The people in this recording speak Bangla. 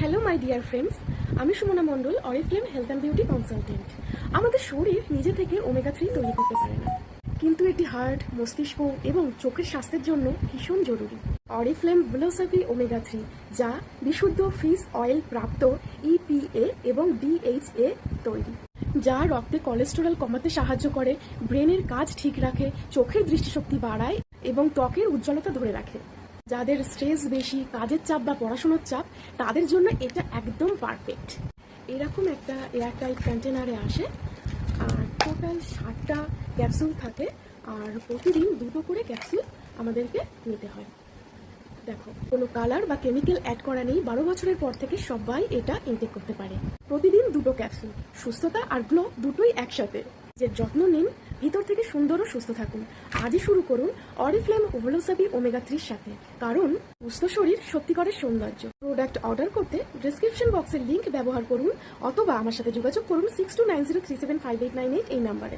হ্যালো মাই ডিয়ার ফ্রেন্ডস, আমি Sumana Mondal, Oriflame health and beauty consultant. আমাদের শরীর নিজে থেকে ওমেগা 3 তৈরি করতে পারে না, কিন্তু এটি হার্ট, মস্তিষ্ক এবং চোখের স্বাস্থ্যের জন্য ভীষণ জরুরি। অরিফ্লেম ভেলোসাভি ওমেগা 3, যা বিশুদ্ধ ফিশ অয়েল প্রাপ্ত EPA এবং DHA তৈরি, যা রক্তে কোলেস্টেরল কমাতে সাহায্য করে, ব্রেনের কাজ ঠিক রাখে, চোখের দৃষ্টিশক্তি বাড়ায় এবং ত্বকের উজ্জ্বলতা ধরে রাখে। যাদের স্ট্রেস বেশি, কাজের চাপ বা পড়াশোনার চাপ, তাদের জন্য এটা একদম পারফেক্ট। এরকম একটা এয়ারটাইট কন্টেনারে আসে, আর টোটাল 60টা ক্যাপসুল থাকে, আর প্রতিদিন 2টো করে ক্যাপসুল আমাদেরকে নিতে হয়। দেখো, কোনো কালার বা কেমিক্যাল অ্যাড করা নেই। 12 বছরের পর থেকে সবাই এটা ইনটেক করতে পারে। প্রতিদিন 2টো ক্যাপসুল, সুস্থতা আর গ্লো দুটোই একসাথে। যে যত্ন নিন, ভিতর থেকে সুন্দর ও সুস্থ থাকুন। আজই শুরু করুন অরিফ্লেম ভেলোসাভি ওমেগা 3 সাথে, কারণ সুস্থ শরীর সত্যিকারের সৌন্দর্য। প্রোডাক্ট অর্ডার করতে ডেসক্রিপশন বক্সের লিংক ব্যবহার করুন, অথবা আমার সাথে যোগাযোগ করুন 6290375898 এই নাম্বারে।